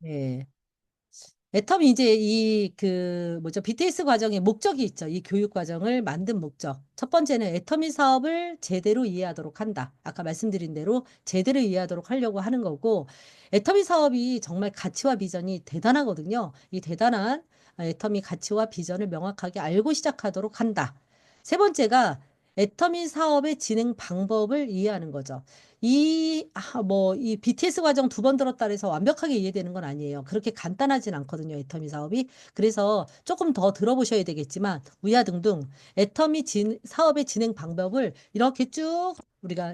예. 애텀이 이제 이 그 뭐죠? BTS 과정의 목적이 있죠. 이 교육 과정을 만든 목적. 첫 번째는 애터미 사업을 제대로 이해하도록 한다. 아까 말씀드린 대로 제대로 이해하도록 하려고 하는 거고, 애터미 사업이 정말 가치와 비전이 대단하거든요. 이 대단한 애터미 가치와 비전을 명확하게 알고 시작하도록 한다. 세 번째가 애터미 사업의 진행 방법을 이해하는 거죠. 이 BTS 과정 두 번 들었다 해서 완벽하게 이해되는 건 아니에요. 그렇게 간단하진 않거든요, 애터미 사업이. 그래서 조금 더 들어보셔야 되겠지만, 우야등등 사업의 진행 방법을 이렇게 쭉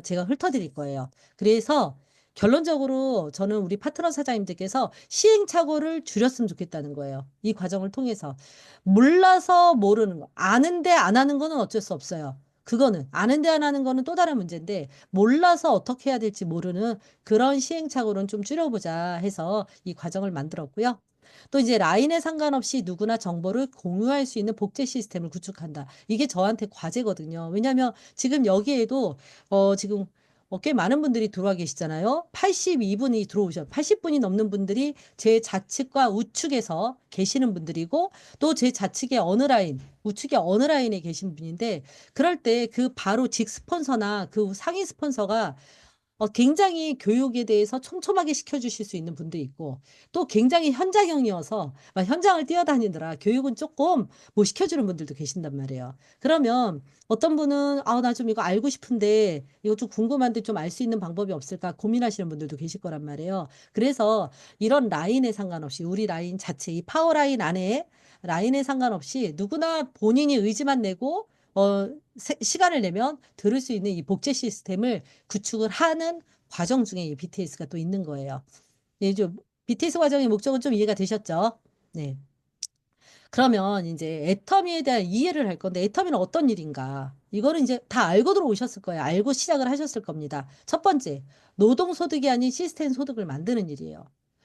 제가 훑어드릴 거예요. 그래서 결론적으로 저는 우리 파트너 사장님들께서 시행착오를 줄였으면 좋겠다는 거예요. 이 과정을 통해서. 몰라서 모르는 거. 아는데 안 하는 거는 어쩔 수 없어요. 그거는 아는데 안 하는 거는 또 다른 문제인데, 몰라서 어떻게 해야 될지 모르는 그런 시행착오는 좀 줄여보자 해서 이 과정을 만들었고요. 또 이제 라인에 상관없이 누구나 정보를 공유할 수 있는 복제 시스템을 구축한다. 이게 저한테 과제거든요. 왜냐하면 지금 여기에도 지금 꽤 많은 분들이 들어와 계시잖아요. 82분이 들어오셔. 80분이 넘는 분들이 제 좌측과 우측에서 계시는 분들이고, 또 제 좌측의 어느 라인, 우측의 어느 라인에 계신 분인데, 그럴 때 그 바로 직 스폰서나 그 상위 스폰서가 굉장히 교육에 대해서 촘촘하게 시켜주실 수 있는 분도 있고, 또 굉장히 현장형이어서 막 현장을 뛰어다니느라 교육은 조금 못 시켜주는 분들도 계신단 말이에요. 그러면 어떤 분은 나 좀 이거 알고 싶은데 이거 좀 궁금한데 좀 알 수 있는 방법이 없을까 고민하시는 분들도 계실 거란 말이에요. 그래서 이런 라인에 상관없이 우리 라인 자체 이 파워라인 안에 라인에 상관없이 누구나 본인이 의지만 내고 시간을 내면 들을 수 있는 이 복제 시스템을 구축을 하는 과정 중에 이 BTS가 또 있는 거예요. 예, 좀 BTS 과정의 목적은 좀 이해가 되셨죠? 네. 그러면 이제 애터미에 대한 이해를 할 건데, 애터미는 어떤 일인가? 이거는 이제 다 알고 들어오셨을 거예요. 알고 시작을 하셨을 겁니다. 첫 번째, 노동소득이 아닌 시스템 소득을 만드는 일이에요.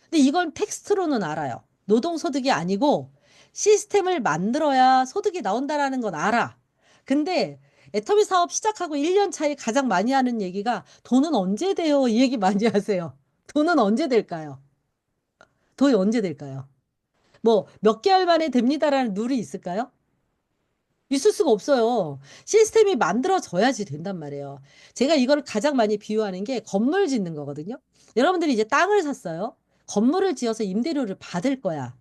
근데 이건 텍스트로는 알아요. 노동소득이 아니고 시스템을 만들어야 소득이 나온다라는 건 알아. 근데 애터미 사업 시작하고 1년 차에 가장 많이 하는 얘기가 돈은 언제 돼요? 이 얘기 많이 하세요. 돈은 언제 될까요? 돈이 언제 될까요? 뭐 몇 개월 만에 됩니다라는 룰이 있을까요? 있을 수가 없어요. 시스템이 만들어져야지 된단 말이에요. 제가 이걸 가장 많이 비유하는 게 건물 짓는 거거든요. 여러분들이 이제 땅을 샀어요. 건물을 지어서 임대료를 받을 거야.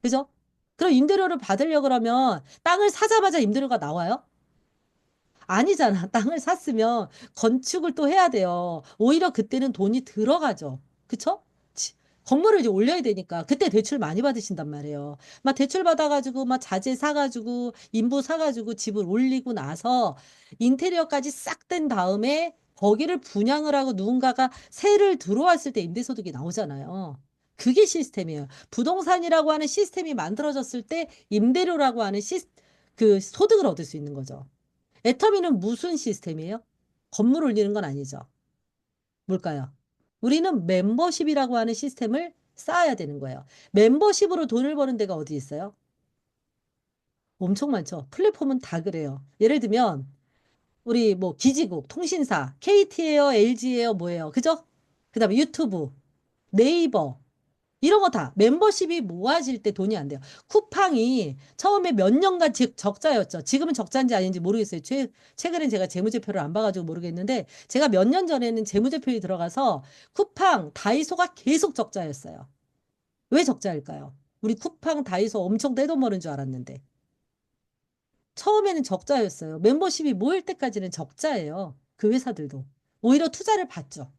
그죠? 그럼 임대료를 받으려 그러면 땅을 사자마자 임대료가 나와요? 아니잖아. 땅을 샀으면 건축을 또 해야 돼요. 오히려 그때는 돈이 들어가죠. 그쵸? 치- 건물을 이제 올려야 되니까 그때 대출 많이 받으신단 말이에요. 막 대출 받아가지고 막 자재 사가지고 인부 사가지고 집을 올리고 나서 인테리어까지 싹 된 다음에 거기를 분양을 하고 누군가가 세를 들어왔을 때 임대소득이 나오잖아요. 그게 시스템이에요. 부동산이라고 하는 시스템이 만들어졌을 때 임대료라고 하는 그 소득을 얻을 수 있는 거죠. 애터미는 무슨 시스템이에요? 건물 올리는 건 아니죠. 뭘까요? 우리는 멤버십이라고 하는 시스템을 쌓아야 되는 거예요. 멤버십으로 돈을 버는 데가 어디 있어요? 엄청 많죠. 플랫폼은 다 그래요. 예를 들면 우리 뭐 기지국, 통신사, KT예요, LG예요, 뭐예요? 그죠? 그다음에 유튜브, 네이버 이런 거 다 멤버십이 모아질 때 돈이 안 돼요. 쿠팡이 처음에 몇 년간 적자였죠. 지금은 적자인지 아닌지 모르겠어요. 최근엔 제가 재무제표를 안 봐가지고 모르겠는데 제가 몇 년 전에는 재무제표에 들어가서 쿠팡, 다이소가 계속 적자였어요. 왜 적자일까요? 우리 쿠팡, 다이소 엄청 떼돈 버는 줄 알았는데 처음에는 적자였어요. 멤버십이 모일 때까지는 적자예요. 그 회사들도. 오히려 투자를 받죠.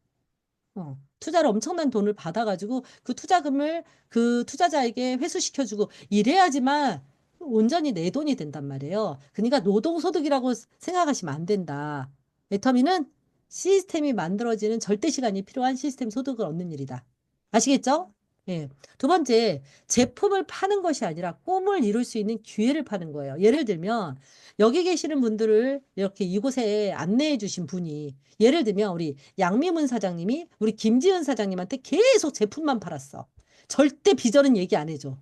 투자를 엄청난 돈을 받아가지고 그 투자금을 그 투자자에게 회수시켜주고 이래야지만 온전히 내 돈이 된단 말이에요. 그러니까 노동소득이라고 생각하시면 안 된다. 애터미는 시스템이 만들어지는 절대 시간이 필요한 시스템 소득을 얻는 일이다. 아시겠죠? 예. 두 번째, 제품을 파는 것이 아니라 꿈을 이룰 수 있는 기회를 파는 거예요. 예를 들면, 여기 계시는 분들을 이렇게 이곳에 안내해 주신 분이, 예를 들면, 우리 양미문 사장님이 우리 김지은 사장님한테 계속 제품만 팔았어. 절대 비전은 얘기 안 해줘.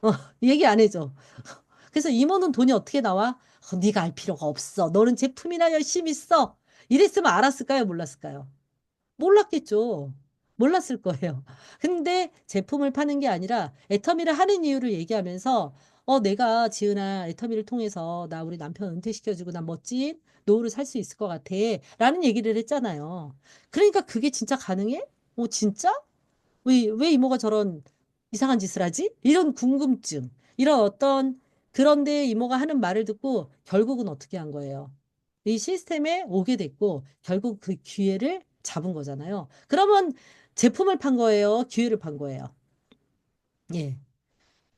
어, 얘기 안 해줘. 그래서 이모는 돈이 어떻게 나와? 네가 알 필요가 없어. 너는 제품이나 열심히 써. 이랬으면 알았을까요? 몰랐을까요? 몰랐겠죠. 몰랐을 거예요. 근데 제품을 파는 게 아니라 애터미를 하는 이유를 얘기하면서 내가 지은아 애터미를 통해서 나 우리 남편 은퇴시켜주고 나 멋진 노후를 살 수 있을 것 같아. 라는 얘기를 했잖아요. 그러니까 그게 진짜 가능해? 진짜? 왜 이모가 저런 이상한 짓을 하지? 이런 궁금증, 이런 어떤 그런데 이모가 하는 말을 듣고 결국은 어떻게 한 거예요? 이 시스템에 오게 됐고 결국 그 기회를 잡은 거잖아요. 그러면 제품을 판 거예요? 기회를 판 거예요? 예.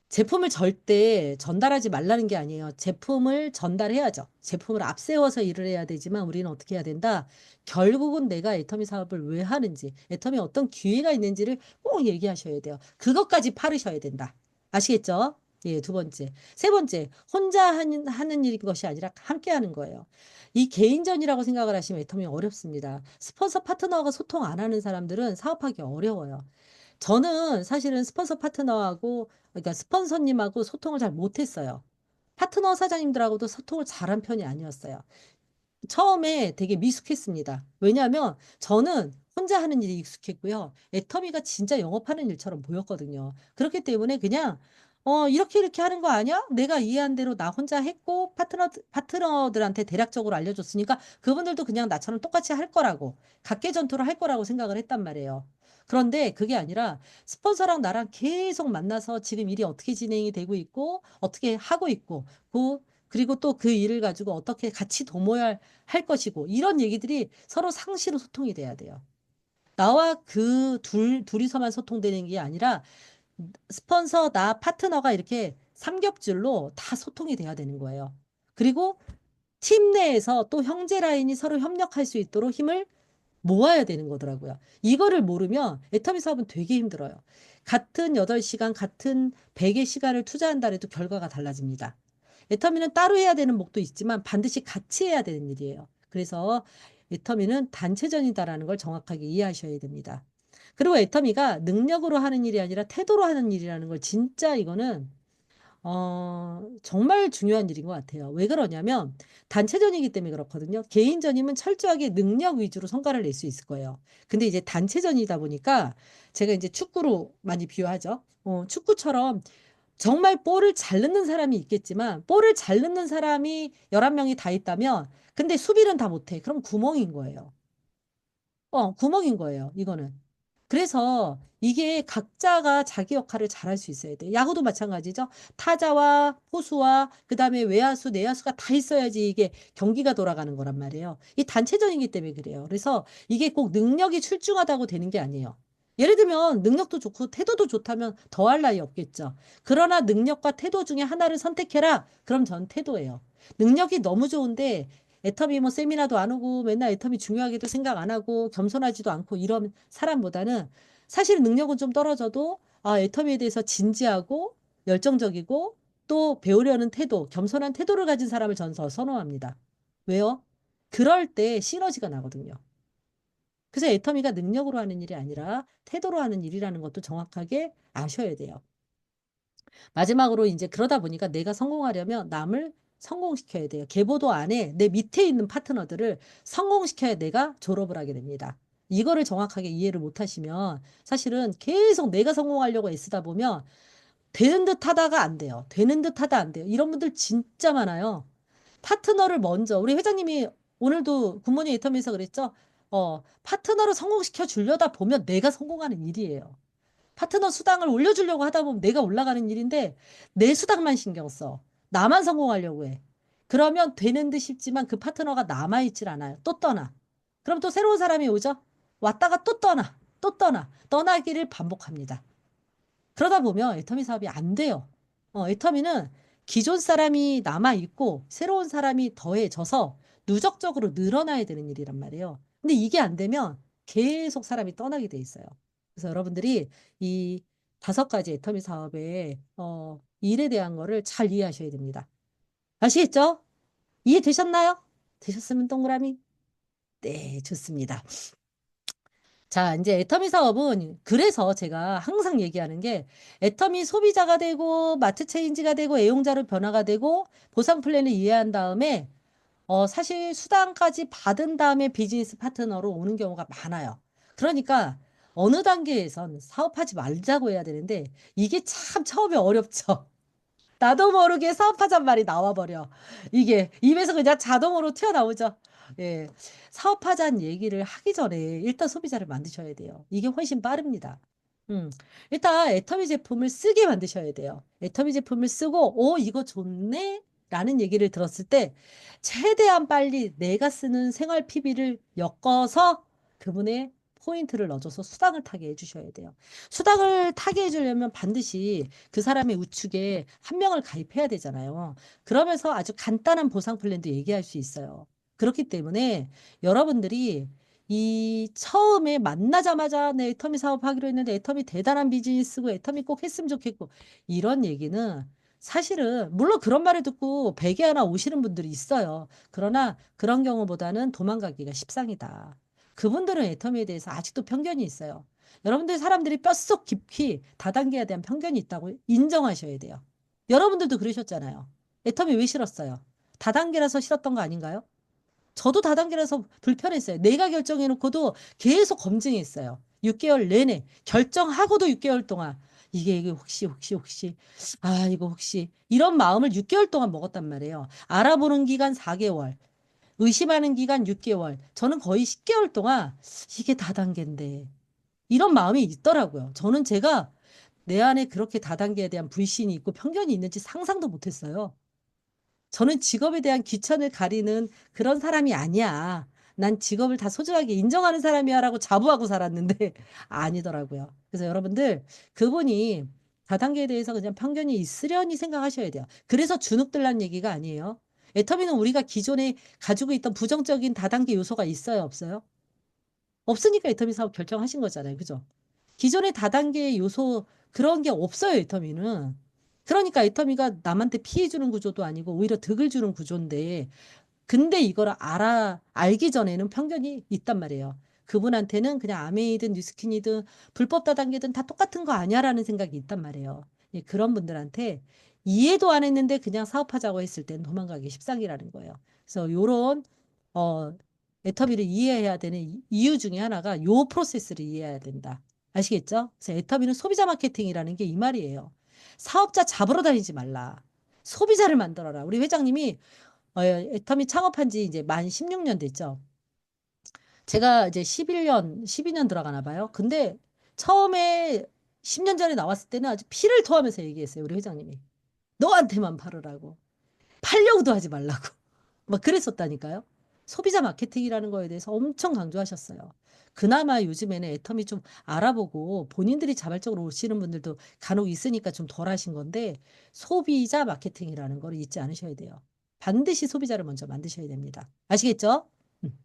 제품을 절대 전달하지 말라는 게 아니에요. 제품을 전달해야죠. 제품을 앞세워서 일을 해야 되지만 우리는 어떻게 해야 된다? 결국은 내가 애터미 사업을 왜 하는지, 애터미 어떤 기회가 있는지를 꼭 얘기하셔야 돼요. 그것까지 파르셔야 된다. 아시겠죠? 예, 두 번째. 세 번째, 혼자 하는 일인 것이 아니라 함께 하는 거예요. 이 개인전이라고 생각을 하시면 애터미 어렵습니다. 스폰서 파트너가 소통 안 하는 사람들은 사업하기 어려워요. 저는 사실은 스폰서 파트너하고, 그러니까 스폰서님하고 소통을 잘 못했어요. 파트너 사장님들하고도 소통을 잘한 편이 아니었어요. 처음에 되게 미숙했습니다. 왜냐하면 저는 혼자 하는 일이 익숙했고요. 애터미가 진짜 영업하는 일처럼 보였거든요. 그렇기 때문에 그냥 이렇게 하는 거 아니야? 내가 이해한 대로 나 혼자 했고 파트너들한테 대략적으로 알려줬으니까 그분들도 그냥 나처럼 똑같이 할 거라고 각계 전투를 할 거라고 생각을 했단 말이에요. 그런데 그게 아니라 스폰서랑 나랑 계속 만나서 지금 일이 어떻게 진행이 되고 있고 어떻게 하고 있고 그리고 또 그 일을 가지고 어떻게 같이 도모할 할 것이고 이런 얘기들이 서로 상시로 소통이 돼야 돼요. 나와 그 둘이서만 소통되는 게 아니라 스폰서, 나, 파트너가 이렇게 삼겹줄로 다 소통이 돼야 되는 거예요. 그리고 팀 내에서 또 형제 라인이 서로 협력할 수 있도록 힘을 모아야 되는 거더라고요. 이거를 모르면 애터미 사업은 되게 힘들어요. 같은 8시간, 같은 100의 시간을 투자한다 해도 결과가 달라집니다. 애터미는 따로 해야 되는 목도 있지만 반드시 같이 해야 되는 일이에요. 그래서 애터미는 단체전이다라는 걸 정확하게 이해하셔야 됩니다. 그리고 애터미가 능력으로 하는 일이 아니라 태도로 하는 일이라는 걸 진짜 이거는 정말 중요한 일인 것 같아요. 왜 그러냐면 단체전이기 때문에 그렇거든요. 개인전이면 철저하게 능력 위주로 성과를 낼 수 있을 거예요. 근데 이제 단체전이다 보니까 제가 이제 축구로 많이 비유하죠. 축구처럼 정말 볼을 잘 넣는 사람이 있겠지만 볼을 잘 넣는 사람이 11명이 다 있다면 근데 수비는 다 못해. 그럼 구멍인 거예요. 구멍인 거예요, 이거는. 그래서 이게 각자가 자기 역할을 잘할 수 있어야 돼요. 야구도 마찬가지죠. 타자와 포수와 그다음에 외야수, 내야수가 다 있어야지 이게 경기가 돌아가는 거란 말이에요. 이 단체전이기 때문에 그래요. 그래서 이게 꼭 능력이 출중하다고 되는 게 아니에요. 예를 들면 능력도 좋고 태도도 좋다면 더할 나위 없겠죠. 그러나 능력과 태도 중에 하나를 선택해라. 그럼 전 태도예요. 능력이 너무 좋은데 애터미 뭐 세미나도 안 오고 맨날 애터미 중요하게도 생각 안 하고 겸손하지도 않고 이런 사람보다는 사실 능력은 좀 떨어져도 애터미에 대해서 진지하고 열정적이고 또 배우려는 태도, 겸손한 태도를 가진 사람을 저는 더 선호합니다. 왜요? 그럴 때 시너지가 나거든요. 그래서 애터미가 능력으로 하는 일이 아니라 태도로 하는 일이라는 것도 정확하게 아셔야 돼요. 마지막으로 이제 그러다 보니까 내가 성공하려면 남을 성공시켜야 돼요. 계보도 안에 내 밑에 있는 파트너들을 성공시켜야 내가 졸업을 하게 됩니다. 이거를 정확하게 이해를 못 하시면 사실은 계속 내가 성공하려고 애쓰다 보면 되는 듯 하다가 안 돼요. 되는 듯 하다 안 돼요. 이런 분들 진짜 많아요. 파트너를 먼저, 우리 회장님이 오늘도 굿모닝 애터미에서 그랬죠? 파트너를 성공시켜 주려다 보면 내가 성공하는 일이에요. 파트너 수당을 올려주려고 하다 보면 내가 올라가는 일인데 내 수당만 신경 써. 나만 성공하려고 해. 그러면 되는 듯 싶지만 그 파트너가 남아있질 않아요. 또 떠나. 그럼 또 새로운 사람이 오죠? 왔다가 또 떠나. 또 떠나. 떠나기를 반복합니다. 그러다 보면 애터미 사업이 안 돼요. 애터미는 기존 사람이 남아있고 새로운 사람이 더해져서 누적적으로 늘어나야 되는 일이란 말이에요. 근데 이게 안 되면 계속 사람이 떠나게 돼 있어요. 그래서 여러분들이 이 5가지 애터미 사업의 일에 대한 거를 잘 이해하셔야 됩니다. 아시겠죠? 이해되셨나요? 되셨으면 동그라미. 네, 좋습니다. 자, 이제 애터미 사업은 그래서 제가 항상 얘기하는 게 애터미 소비자가 되고 마트 체인지가 되고 애용자로 변화가 되고 보상 플랜을 이해한 다음에 사실 수당까지 받은 다음에 비즈니스 파트너로 오는 경우가 많아요. 그러니까 어느 단계에선 사업하지 말자고 해야 되는데 이게 참 처음에 어렵죠. 나도 모르게 사업하잔 말이 나와버려. 이게 입에서 그냥 자동으로 튀어나오죠. 예. 사업하자는 얘기를 하기 전에 일단 소비자를 만드셔야 돼요. 이게 훨씬 빠릅니다. 음. 일단 애터미 제품을 쓰게 만드셔야 돼요. 애터미 제품을 쓰고, 이거 좋네? 라는 얘기를 들었을 때, 최대한 빨리 내가 쓰는 생활 PB를 엮어서 그분의 포인트를 넣어줘서 수당을 타게 해주셔야 돼요. 수당을 타게 해주려면 반드시 그 사람의 우측에 한 명을 가입해야 되잖아요. 그러면서 아주 간단한 보상 플랜도 얘기할 수 있어요. 그렇기 때문에 여러분들이 이 처음에 만나자마자 내 애터미 사업하기로 했는데 애터미 대단한 비즈니스고 애터미 꼭 했으면 좋겠고 이런 얘기는 사실은 물론 그런 말을 듣고 베개 하나 오시는 분들이 있어요. 그러나 그런 경우보다는 도망가기가 십상이다. 그분들은 애터미에 대해서 아직도 편견이 있어요. 여러분들 사람들이 뼛속 깊이 다단계에 대한 편견이 있다고 인정하셔야 돼요. 여러분들도 그러셨잖아요. 애터미 왜 싫었어요? 다단계라서 싫었던 거 아닌가요? 저도 다단계라서 불편했어요. 내가 결정해놓고도 계속 검증했어요. 6개월 내내 결정하고도 6개월 동안 이게 혹시 이거 혹시 이런 마음을 6개월 동안 먹었단 말이에요. 알아보는 기간 4개월, 의심하는 기간 6개월. 저는 거의 10개월 동안 이게 다단계인데 이런 마음이 있더라고요. 저는 제가 내 안에 그렇게 다단계에 대한 불신이 있고 편견이 있는지 상상도 못했어요. 저는 직업에 대한 귀천을 가리는 그런 사람이 아니야. 난 직업을 다 소중하게 인정하는 사람이야라고 자부하고 살았는데 아니더라고요. 그래서 여러분들 그분이 다단계에 대해서 그냥 편견이 있으려니 생각하셔야 돼요. 그래서 주눅들란 얘기가 아니에요. 애터미는 우리가 기존에 가지고 있던 부정적인 다단계 요소가 있어요, 없어요? 없으니까 애터미 사업 결정하신 거잖아요. 그죠? 기존의 다단계 요소 그런 게 없어요, 애터미는. 그러니까 애터미가 남한테 피해 주는 구조도 아니고 오히려 득을 주는 구조인데 근데 이걸 알기 전에는 편견이 있단 말이에요. 그분한테는 그냥 아메이든 뉴스킨이든 불법 다단계든 다 똑같은 거 아니야라는 생각이 있단 말이에요. 예, 그런 분들한테 이해도 안 했는데 그냥 사업하자고 했을 땐 도망가기 십상이라는 거예요. 그래서 요런 어 애터미를 이해해야 되는 이유 중에 하나가 요 프로세스를 이해해야 된다. 아시겠죠? 그래서 애터미는 소비자 마케팅이라는 게 이 말이에요. 사업자 잡으러 다니지 말라. 소비자를 만들어라. 우리 회장님이 애터미 창업한 지 이제 만 16년 됐죠. 제가 이제 11년, 12년 들어가나 봐요. 근데 처음에 10년 전에 나왔을 때는 아주 피를 토하면서 얘기했어요. 우리 회장님이. 너한테만 팔으라고. 팔려고도 하지 말라고. 막 그랬었다니까요. 소비자 마케팅이라는 거에 대해서 엄청 강조하셨어요. 그나마 요즘에는 애터미 좀 알아보고 본인들이 자발적으로 오시는 분들도 간혹 있으니까 좀 덜 하신 건데 소비자 마케팅이라는 걸 잊지 않으셔야 돼요. 반드시 소비자를 먼저 만드셔야 됩니다. 아시겠죠? 음.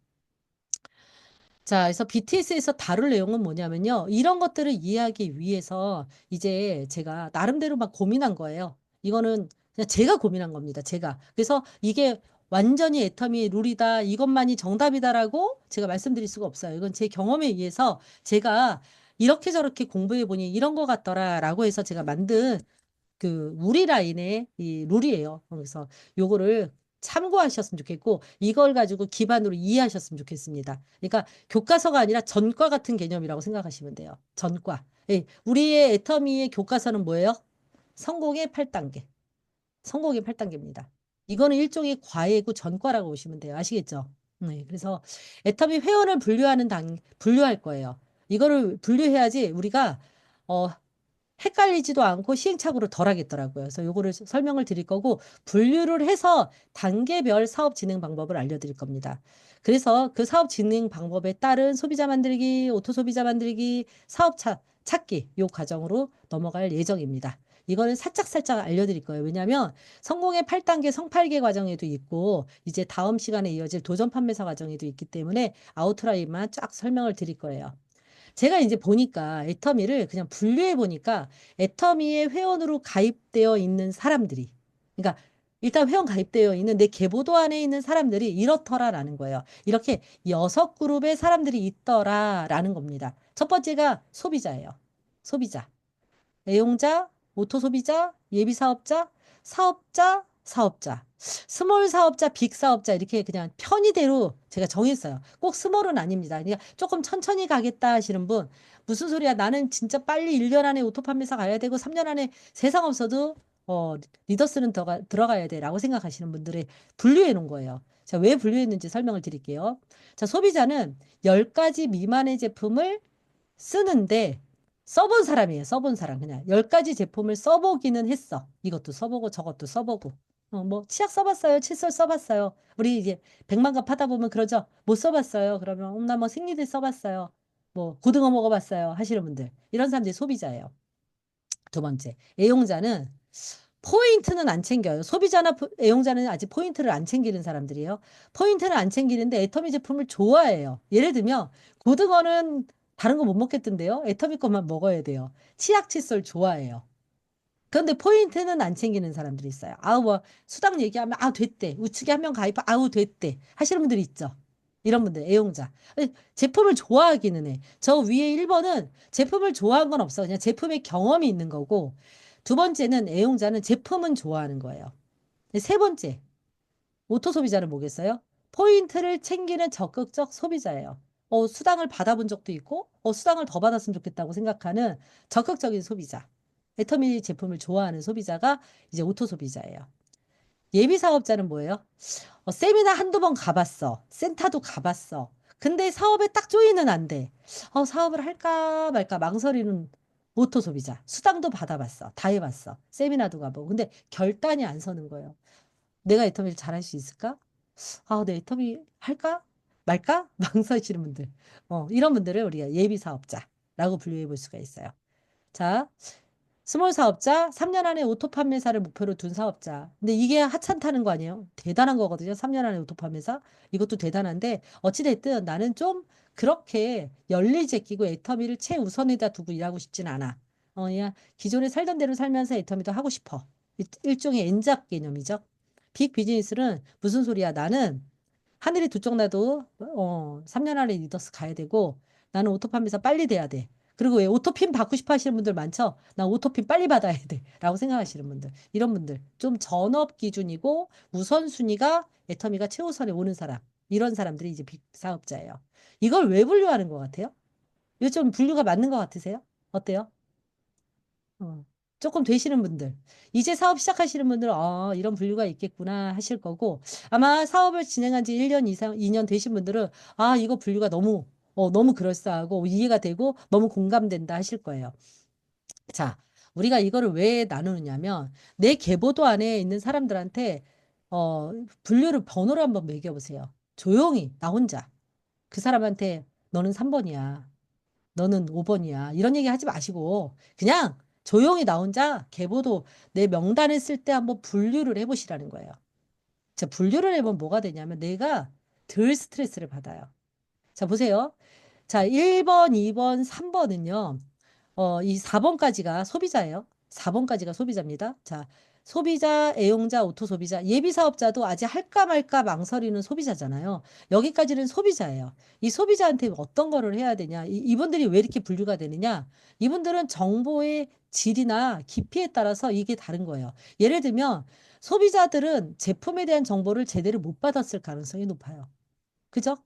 자, 그래서 BTS에서 다룰 내용은 뭐냐면요. 이런 것들을 이해하기 위해서 이제 제가 나름대로 막 고민한 거예요. 이거는 그냥 제가 고민한 겁니다. 제가. 그래서 이게 완전히 애터미의 룰이다. 이것만이 정답이다라고 제가 말씀드릴 수가 없어요. 이건 제 경험에 의해서 제가 이렇게 저렇게 공부해 보니 이런 거 같더라라고 해서 제가 만든 그 우리 라인의 이 룰이에요. 그래서 요거를 참고하셨으면 좋겠고 이걸 가지고 기반으로 이해하셨으면 좋겠습니다. 그러니까 교과서가 아니라 전과 같은 개념이라고 생각하시면 돼요. 전과. 예, 우리의 애터미의 교과서는 뭐예요? 성공의 8단계. 성공의 8단계입니다. 이거는 일종의 과외고 전과라고 보시면 돼요. 아시겠죠? 네, 그래서 애터미 회원을 분류할 거예요. 이거를 분류해야지 우리가 어, 헷갈리지도 않고 시행착오를 덜 하겠더라고요. 그래서 요거를 설명을 드릴 거고 분류를 해서 단계별 사업 진행 방법을 알려드릴 겁니다. 그래서 그 사업 진행 방법에 따른 소비자 만들기, 오토 소비자 만들기, 찾기 요 과정으로 넘어갈 예정입니다. 이거는 살짝살짝 알려드릴 거예요. 왜냐하면 성공의 8단계 성팔계 과정에도 있고 이제 다음 시간에 이어질 도전 판매사 과정에도 있기 때문에 아웃라인만 쫙 설명을 드릴 거예요. 제가 이제 보니까 애터미를 그냥 분류해 보니까 애터미의 회원으로 가입되어 있는 사람들이 그러니까 일단 회원 가입되어 있는 내 계보도 안에 있는 사람들이 이렇더라라는 거예요. 이렇게 6그룹의 사람들이 있더라라는 겁니다. 첫 번째가 소비자예요. 소비자. 애용자, 오토 소비자, 예비 사업자, 사업자, 사업자, 스몰 사업자, 빅 사업자 이렇게 그냥 편의대로 제가 정했어요. 꼭 스몰은 아닙니다. 그러니까 조금 천천히 가겠다 하시는 분 무슨 소리야? 나는 진짜 빨리 1년 안에 오토 판매사 가야 되고 3년 안에 세상 없어도 어, 리더스는 들어가야 돼라고 생각하시는 분들의 분류해 놓은 거예요. 자, 왜 분류했는지 설명을 드릴게요. 자, 소비자는 10가지 미만의 제품을 쓰는데 써본 사람이에요. 써본 사람. 그냥 10가지 제품을 써보기는 했어. 이것도 써보고 저것도 써보고. 뭐 치약 써봤어요. 칫솔 써봤어요. 우리 이제 100만 갑 하다 보면 그러죠. 못 써봤어요. 그러면 나 뭐 생리대 써봤어요. 뭐 고등어 먹어봤어요. 하시는 분들. 이런 사람들이 소비자예요. 두 번째, 애용자는 포인트는 안 챙겨요. 소비자나 애용자는 아직 포인트를 안 챙기는 사람들이에요. 포인트는 안 챙기는데 애터미 제품을 좋아해요. 예를 들면 고등어는 다른 거 못 먹겠던데요. 애터미 것만 먹어야 돼요. 치약 칫솔 좋아해요. 그런데 포인트는 안 챙기는 사람들이 있어요. 아우 뭐 수당 얘기하면 아 됐대. 우측에 한 명 가입 아우 됐대. 하시는 분들이 있죠. 이런 분들 애용자. 제품을 좋아하기는 해. 저 위에 1번은 제품을 좋아한 건 없어. 그냥 제품의 경험이 있는 거고 두 번째는 애용자는 제품은 좋아하는 거예요. 세 번째 오토 소비자는 뭐겠어요? 포인트를 챙기는 적극적 소비자예요. 수당을 받아본 적도 있고, 수당을 더 받았으면 좋겠다고 생각하는 적극적인 소비자. 애터미 제품을 좋아하는 소비자가 이제 오토 소비자예요. 예비 사업자는 뭐예요? 세미나 한두 번 가봤어. 센터도 가봤어. 근데 사업에 딱 조인은 안 돼. 사업을 할까 말까 망설이는 오토 소비자. 수당도 받아봤어. 다 해봤어. 세미나도 가보고. 근데 결단이 안 서는 거예요. 내가 애터미를 잘할 수 있을까? 내 애터미 할까? 말까? 망설이시는 분들. 이런 분들을 우리가 예비 사업자라고 분류해 볼 수가 있어요. 자, 스몰 사업자, 3년 안에 오토 판매사를 목표로 둔 사업자. 근데 이게 하찮다는 거 아니에요? 대단한 거거든요. 3년 안에 오토 판매사. 이것도 대단한데 어찌됐든 나는 좀 그렇게 열일 제끼고 애터미를 최우선에다 두고 일하고 싶진 않아. 그냥 기존에 살던 대로 살면서 애터미도 하고 싶어. 일종의 엔잡 개념이죠. 빅 비즈니스는 무슨 소리야? 나는 하늘이 두 쪽 나도 3년 안에 리더스 가야 되고 나는 오토 판매사 빨리 돼야 돼. 그리고 왜 오토핀 받고 싶어 하시는 분들 많죠? 나 오토핀 빨리 받아야 돼. 라고 생각하시는 분들. 이런 분들. 좀 전업 기준이고 우선순위가 애터미가 최우선에 오는 사람. 이런 사람들이 이제 빅 사업자예요. 이걸 왜 분류하는 것 같아요? 이거 좀 분류가 맞는 것 같으세요? 어때요? 어, 조금 되시는 분들, 이제 사업 시작하시는 분들은 이런 분류가 있겠구나 하실 거고, 아마 사업을 진행한 지 1년 이상, 2년 되신 분들은 이거 분류가 너무 그럴싸하고 이해가 되고 너무 공감된다 하실 거예요. 자, 우리가 이거를 왜 나누느냐면, 내 계보도 안에 있는 사람들한테, 어, 분류를 번호를 한번 매겨보세요. 조용히, 나 혼자. 그 사람한테 너는 3번이야. 너는 5번이야. 이런 얘기 하지 마시고 그냥 조용히 나 혼자 계보도 내 명단을 쓸 때 한번 분류를 해보시라는 거예요. 자, 분류를 해보면 뭐가 되냐면 내가 덜 스트레스를 받아요. 자, 보세요. 자, 1번, 2번, 3번은요. 이 4번까지가 소비자예요. 4번까지가 소비자입니다. 자, 소비자, 애용자, 오토 소비자, 예비 사업자도 아직 할까 말까 망설이는 소비자잖아요. 여기까지는 소비자예요. 이 소비자한테 어떤 거를 해야 되냐? 이분들이 왜 이렇게 분류가 되느냐? 이분들은 정보의 질이나 깊이에 따라서 이게 다른 거예요. 예를 들면 소비자들은 제품에 대한 정보를 제대로 못 받았을 가능성이 높아요. 그죠?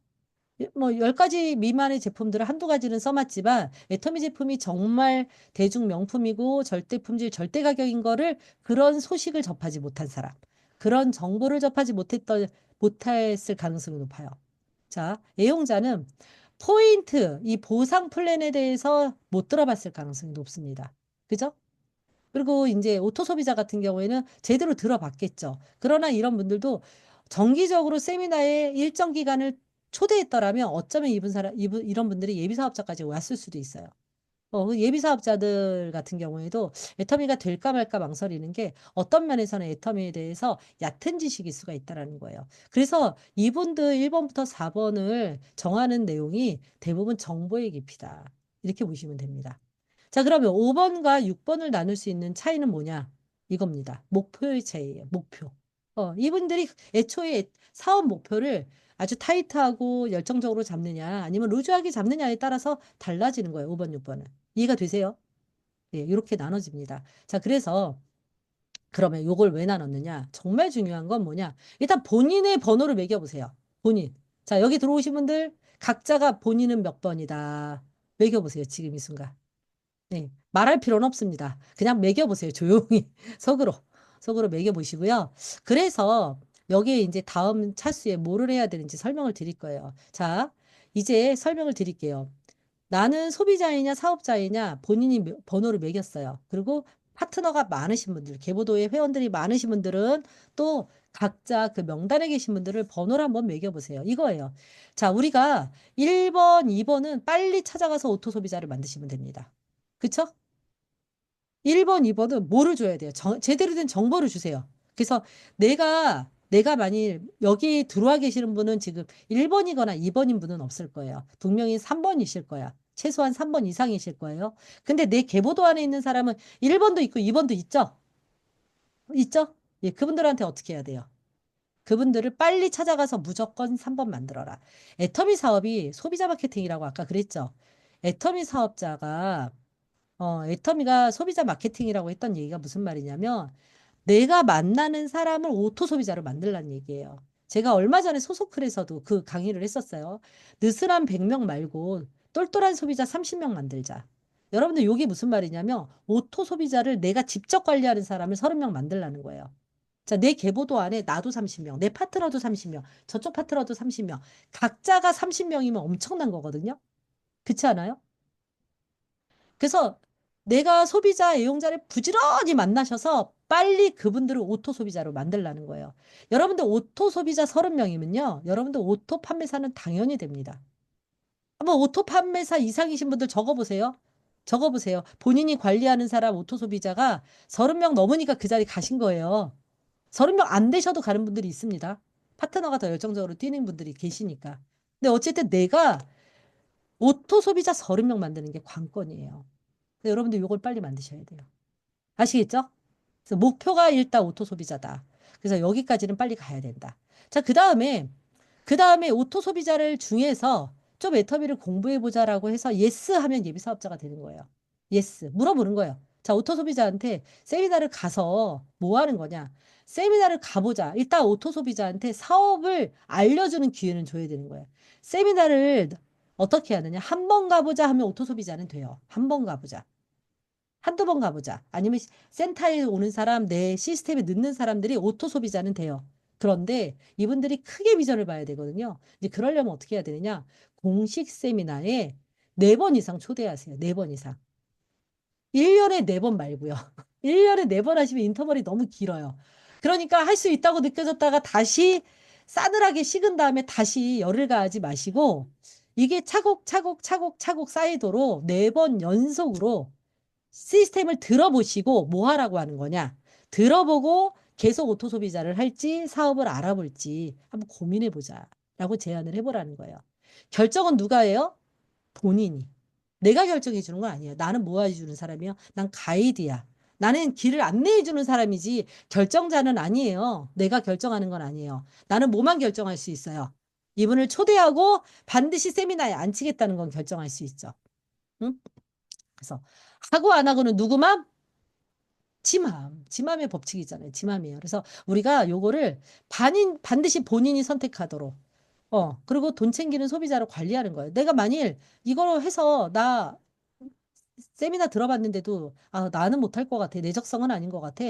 뭐 10가지 미만의 제품들을 한두 가지는 써봤지만 애터미 제품이 정말 대중 명품이고 절대 품질, 절대 가격인 거를 그런 소식을 접하지 못한 사람. 그런 정보를 접하지 못했을 가능성이 높아요. 자, 애용자는 포인트, 이 보상 플랜에 대해서 못 들어봤을 가능성이 높습니다. 그죠? 그리고 이제 오토 소비자 같은 경우에는 제대로 들어봤겠죠. 그러나 이런 분들도 정기적으로 세미나에 일정 기간을 초대했더라면 어쩌면 이런 분들이 예비 사업자까지 왔을 수도 있어요. 그 예비 사업자들 같은 경우에도 애터미가 될까 말까 망설이는 게 어떤 면에서는 애터미에 대해서 얕은 지식일 수가 있다라는 거예요. 그래서 이분들 1번부터 4번을 정하는 내용이 대부분 정보의 깊이다. 이렇게 보시면 됩니다. 자, 그러면 5번과 6번을 나눌 수 있는 차이는 뭐냐? 이겁니다. 목표의 차이예요. 목표. 이분들이 애초에 사업 목표를 아주 타이트하고 열정적으로 잡느냐, 아니면 루즈하게 잡느냐에 따라서 달라지는 거예요. 5번, 6번은. 이해가 되세요? 예, 이렇게 나눠집니다. 자, 그래서 그러면 요걸 왜 나눴느냐? 정말 중요한 건 뭐냐? 일단 본인의 번호를 매겨보세요. 본인. 자, 여기 들어오신 분들 각자가 본인은 몇 번이다. 매겨보세요. 지금 이 순간. 네, 말할 필요는 없습니다. 그냥 매겨보세요. 조용히. 속으로. 속으로 매겨보시고요. 그래서 여기에 이제 다음 차수에 뭐를 해야 되는지 설명을 드릴 거예요. 자, 이제 설명을 드릴게요. 나는 소비자이냐 사업자이냐 본인이 번호를 매겼어요. 그리고 파트너가 많으신 분들, 계보도에 회원들이 많으신 분들은 또 각자 그 명단에 계신 분들을 번호를 한번 매겨보세요. 이거예요. 자, 우리가 1번, 2번은 빨리 찾아가서 오토 소비자를 만드시면 됩니다. 그쵸? 1번, 2번은 뭐를 줘야 돼요? 제대로 된 정보를 주세요. 그래서 내가 만일 여기 들어와 계시는 분은 지금 1번이거나 2번인 분은 없을 거예요. 분명히 3번이실 거야. 최소한 3번 이상이실 거예요. 근데 내 계보도 안에 있는 사람은 1번도 있고 2번도 있죠? 있죠? 예, 그분들한테 어떻게 해야 돼요? 그분들을 빨리 찾아가서 무조건 3번 만들어라. 애터미 사업이 소비자 마케팅이라고 아까 그랬죠? 애터미 사업자가 애터미가 소비자 마케팅이라고 했던 얘기가 무슨 말이냐면 내가 만나는 사람을 오토 소비자로 만들라는 얘기예요. 제가 얼마 전에 소속클에서도 그 강의를 했었어요. 느슨한 100명 말고 똘똘한 소비자 30명 만들자. 여러분들 이게 무슨 말이냐면 오토 소비자를 내가 직접 관리하는 사람을 30명 만들라는 거예요. 자, 내 계보도 안에 나도 30명, 내 파트너도 30명, 저쪽 파트너도 30명. 각자가 30명이면 엄청난 거거든요. 그렇지 않아요? 그래서 내가 소비자 애용자를 부지런히 만나셔서 빨리 그분들을 오토 소비자로 만들라는 거예요. 여러분들 오토 소비자 30명이면요. 여러분들 오토 판매사는 당연히 됩니다. 한번 오토 판매사 이상이신 분들 적어보세요. 적어보세요. 본인이 관리하는 사람 오토 소비자가 30명 넘으니까 그 자리 가신 거예요. 30명 안 되셔도 가는 분들이 있습니다. 파트너가 더 열정적으로 뛰는 분들이 계시니까. 근데 어쨌든 내가 오토 소비자 30명 만드는 게 관건이에요. 근데 여러분들 이걸 빨리 만드셔야 돼요. 아시겠죠? 그래서 목표가 일단 오토 소비자다. 그래서 여기까지는 빨리 가야 된다. 자, 그 다음에 오토 소비자를 중에서 좀 애터미를 공부해보자라고 해서 예스 하면 예비 사업자가 되는 거예요. 예스. 물어보는 거예요. 자, 오토 소비자한테 세미나를 가서 뭐 하는 거냐? 세미나를 가보자. 일단 오토 소비자한테 사업을 알려주는 기회는 줘야 되는 거예요. 세미나를 어떻게 하느냐? 한 번 가보자 하면 오토 소비자는 돼요. 한 번 가보자. 한두 번 가보자. 아니면 센터에 오는 사람, 내 시스템에 넣는 사람들이 오토 소비자는 돼요. 그런데 이분들이 크게 비전을 봐야 되거든요. 이제 그러려면 어떻게 해야 되느냐? 공식 세미나에 4번 이상 초대하세요. 4번 이상. 1년에 4번 말고요. 1년에 4번 하시면 인터벌이 너무 길어요. 그러니까 할 수 있다고 느껴졌다가 다시 싸늘하게 식은 다음에 다시 열을 가하지 마시고 이게 차곡차곡 차곡차곡 쌓이도록 4번 연속으로 시스템을 들어보시고 뭐 하라고 하는 거냐? 들어보고 계속 오토 소비자를 할지 사업을 알아볼지 한번 고민해 보자라고 제안을 해보라는 거예요. 결정은 누가 해요? 본인이. 내가 결정해 주는 건 아니에요. 나는 뭐 해주는 사람이요? 난 가이드야. 나는 길을 안내해 주는 사람이지 결정자는 아니에요. 내가 결정하는 건 아니에요. 나는 뭐만 결정할 수 있어요. 이분을 초대하고 반드시 세미나에 앉히겠다는 건 결정할 수 있죠. 응? 그래서 하고 안 하고는 누구만? 지맘. 지맘의 법칙이잖아요. 지맘이에요. 그래서 우리가 요거를 반드시 본인이 선택하도록. 그리고 돈 챙기는 소비자로 관리하는 거예요. 내가 만일 이걸 해서 나 세미나 들어봤는데도 나는 못할 것 같아. 내 적성은 아닌 것 같아.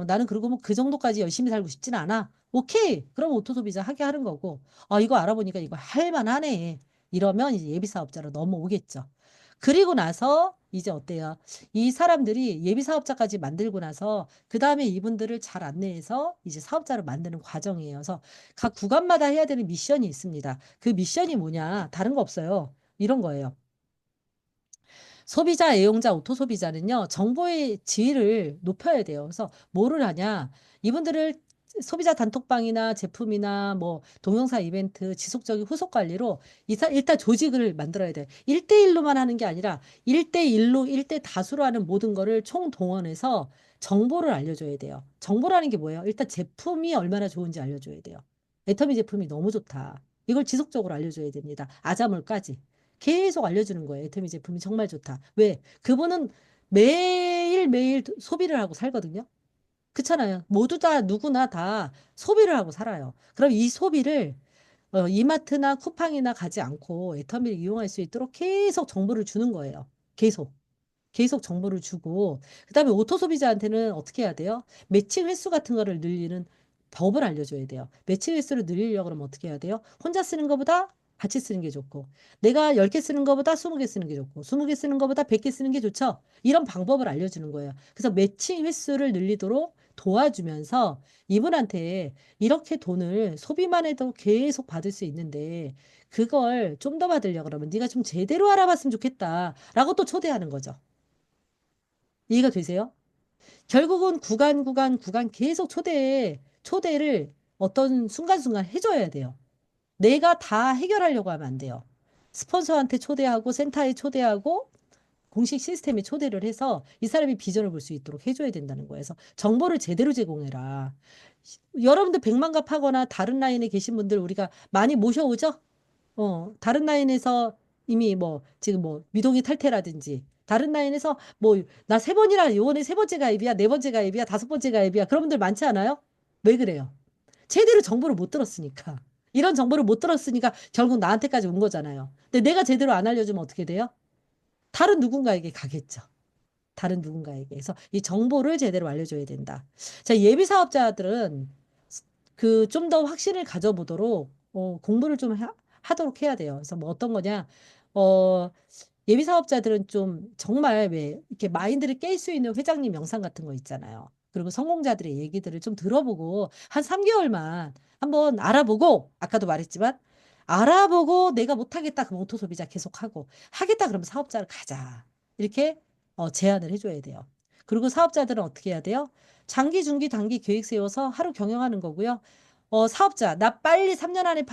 나는 그리고 뭐 그 정도까지 열심히 살고 싶지는 않아. 오케이. 그럼 오토 소비자 하게 하는 거고. 이거 알아보니까 이거 할 만하네. 이러면 이제 예비 사업자로 넘어오겠죠. 그리고 나서 이제 어때요? 이 사람들이 예비 사업자까지 만들고 나서 그 다음에 이분들을 잘 안내해서 이제 사업자로 만드는 과정이에요. 그래서 각 구간마다 해야 되는 미션이 있습니다. 그 미션이 뭐냐? 다른 거 없어요. 이런 거예요. 소비자, 애용자, 오토 소비자는요, 정보의 지위를 높여야 돼요. 그래서 뭐를 하냐? 이분들을 소비자 단톡방이나 제품이나 뭐 동영상 이벤트, 지속적인 후속 관리로 일단 조직을 만들어야 돼요. 1대1로만 하는 게 아니라 1대1로, 1대 다수로 하는 모든 거를 총동원해서 정보를 알려줘야 돼요. 정보라는 게 뭐예요? 일단 제품이 얼마나 좋은지 알려줘야 돼요. 애터미 제품이 너무 좋다. 이걸 지속적으로 알려줘야 됩니다. 아자몰까지. 계속 알려주는 거예요. 애터미 제품이 정말 좋다. 왜? 그분은 매일매일 소비를 하고 살거든요. 그렇잖아요. 모두 다 누구나 다 소비를 하고 살아요. 그럼 이 소비를 이마트나 쿠팡이나 가지 않고 애터미를 이용할 수 있도록 계속 정보를 주는 거예요. 계속. 계속 정보를 주고 그다음에 오토 소비자한테는 어떻게 해야 돼요? 매칭 횟수 같은 거를 늘리는 법을 알려줘야 돼요. 매칭 횟수를 늘리려고 그러면 어떻게 해야 돼요? 혼자 쓰는 것보다 같이 쓰는 게 좋고 내가 10개 쓰는 것보다 20개 쓰는 게 좋고 20개 쓰는 것보다 100개 쓰는 게 좋죠. 이런 방법을 알려주는 거예요. 그래서 매칭 횟수를 늘리도록 도와주면서 이분한테 이렇게 돈을 소비만 해도 계속 받을 수 있는데 그걸 좀 더 받으려고 그러면 네가 좀 제대로 알아봤으면 좋겠다라고 또 초대하는 거죠. 이해가 되세요? 결국은 구간 계속 초대를 어떤 순간순간 해줘야 돼요. 내가 다 해결하려고 하면 안 돼요. 스폰서한테 초대하고 센터에 초대하고 공식 시스템에 초대를 해서 이 사람이 비전을 볼 수 있도록 해줘야 된다는 거예요. 그래서 정보를 제대로 제공해라. 여러분들 백만갑 하거나 다른 라인에 계신 분들 우리가 많이 모셔오죠? 다른 라인에서 이미 뭐, 지금 뭐, 미동이 탈퇴라든지, 다른 라인에서 뭐, 나 세 번이라, 요번에 세 번째 가입이야, 네 번째 가입이야, 다섯 번째 가입이야. 그런 분들 많지 않아요? 왜 그래요? 제대로 정보를 못 들었으니까. 이런 정보를 못 들었으니까 결국 나한테까지 온 거잖아요. 근데 내가 제대로 안 알려주면 어떻게 돼요? 다른 누군가에게 가겠죠. 다른 누군가에게. 그래서 이 정보를 제대로 알려줘야 된다. 자, 예비 사업자들은 그 좀 더 확신을 가져보도록 공부를 좀 하도록 해야 돼요. 그래서 뭐 어떤 거냐, 어, 예비 사업자들은 좀 정말 왜 이렇게 마인드를 깰 수 있는 회장님 영상 같은 거 있잖아요. 그리고 성공자들의 얘기들을 좀 들어보고 한 3개월만 한번 알아보고 아까도 말했지만 알아보고 내가 못하겠다 그럼 오토 소비자 계속하고 하겠다 그러면 사업자를 가자. 이렇게 제안을 해줘야 돼요. 그리고 사업자들은 어떻게 해야 돼요? 장기, 중기, 단기 계획 세워서 하루 경영하는 거고요. 사업자, 나 빨리 3년 안에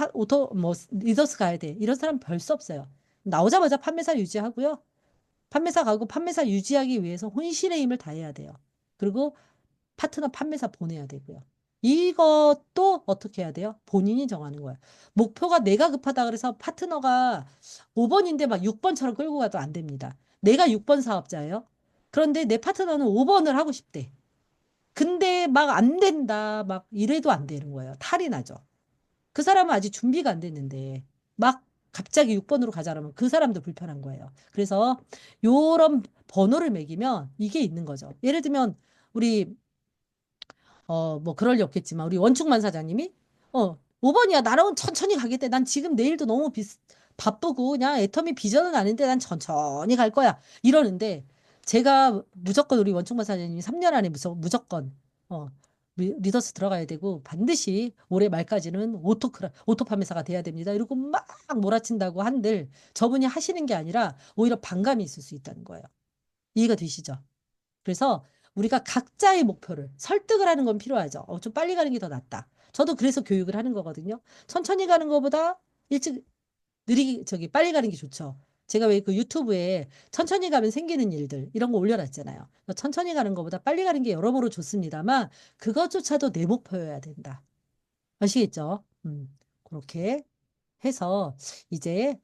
뭐, 리더스 가야 돼. 이런 사람 별 수 없어요. 나오자마자 판매사 유지하고요. 판매사 가고 판매사 유지하기 위해서 혼신의 힘을 다해야 돼요. 그리고 파트너 판매사 보내야 되고요. 이것도 어떻게 해야 돼요? 본인이 정하는 거예요. 목표가 내가 급하다 그래서 파트너가 5번인데 막 6번처럼 끌고 가도 안 됩니다. 내가 6번 사업자예요. 그런데 내 파트너는 5번을 하고 싶대. 근데 막 안 된다. 막 이래도 안 되는 거예요. 탈이 나죠. 그 사람은 아직 준비가 안 됐는데 막 갑자기 6번으로 가자라면 그 사람도 불편한 거예요. 그래서 요런 번호를 매기면 이게 있는 거죠. 예를 들면 우리 뭐 그럴 리 없겠지만 우리 원충만 사장님이 5번이야. 나는 천천히 가겠대. 난 지금 내일도 너무 바쁘고 그냥 애터미 비전은 아닌데 난 천천히 갈 거야. 이러는데 제가 무조건 우리 원충만 사장님이 3년 안에 무조건 어 리더스 들어가야 되고 반드시 올해 말까지는 오토 판매사가 돼야 됩니다. 이러고 막 몰아친다고 한들 저분이 하시는 게 아니라 오히려 반감이 있을 수 있다는 거예요. 이해가 되시죠? 그래서 우리가 각자의 목표를 설득을 하는 건 필요하죠. 좀 빨리 가는 게 더 낫다. 저도 그래서 교육을 하는 거거든요. 천천히 가는 것보다 일찍 빨리 가는 게 좋죠. 제가 왜 그 유튜브에 천천히 가면 생기는 일들 이런 거 올려놨잖아요. 천천히 가는 것보다 빨리 가는 게 여러모로 좋습니다만 그것조차도 내 목표여야 된다. 아시겠죠? 그렇게 해서 이제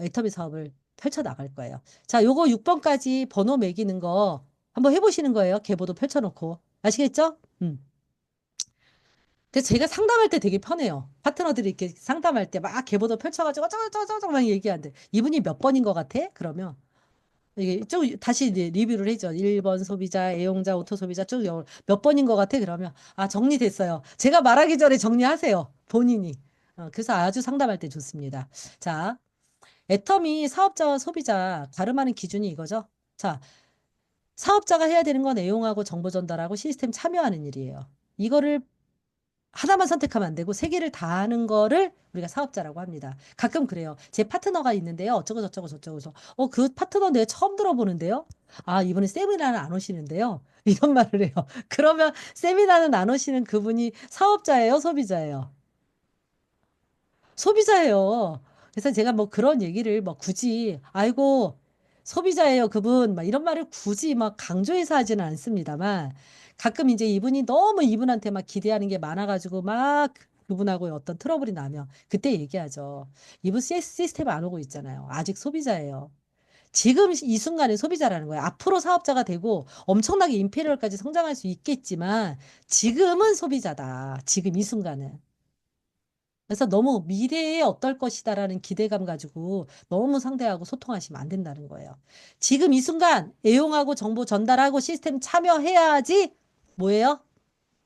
애터미 사업을 펼쳐 나갈 거예요. 자, 요거 6번까지 번호 매기는 거 한번 해보시는 거예요. 계보도 펼쳐놓고. 아시겠죠? 그래서 제가 상담할 때 되게 편해요. 파트너들이 이렇게 상담할 때 막 계보도 펼쳐가지고 저저저저 막 얘기하는데 이분이 몇 번인 것 같아? 그러면 이게 쭉 다시 이제 리뷰를 해죠. 1번 소비자, 애용자, 오토 소비자 쭉 몇 번인 것 같아? 그러면 정리됐어요. 제가 말하기 전에 정리하세요. 본인이. 그래서 아주 상담할 때 좋습니다. 자, 애터미 사업자와 소비자 가름하는 기준이 이거죠. 자, 사업자가 해야 되는 건 애용하고 정보 전달하고 시스템 참여하는 일이에요. 이거를 하나만 선택하면 안 되고 세 개를 다 하는 거를 우리가 사업자라고 합니다. 가끔 그래요. 제 파트너가 있는데요. 어쩌고 저쩌고 저쩌고 저. 그 파트너 내가 처음 들어보는데요. 아, 이번에 세미나는 안 오시는데요. 이런 말을 해요. 그러면 세미나는 안 오시는 그분이 사업자예요, 소비자예요? 소비자예요. 그래서 제가 뭐 그런 얘기를 뭐 굳이, 아이고, 소비자예요, 그분. 막 이런 말을 굳이 막 강조해서 하지는 않습니다만, 가끔 이제 이분이 너무 이분한테 막 기대하는 게 많아가지고 막 그분하고 어떤 트러블이 나면 그때 얘기하죠. 이분 시스템 안 오고 있잖아요. 아직 소비자예요. 지금 이 순간에 소비자라는 거예요. 앞으로 사업자가 되고 엄청나게 임페리얼까지 성장할 수 있겠지만 지금은 소비자다. 지금 이 순간은. 그래서 너무 미래에 어떨 것이다라는 기대감 가지고 너무 상대하고 소통하시면 안 된다는 거예요. 지금 이 순간 애용하고 정보 전달하고 시스템 참여해야지 뭐예요?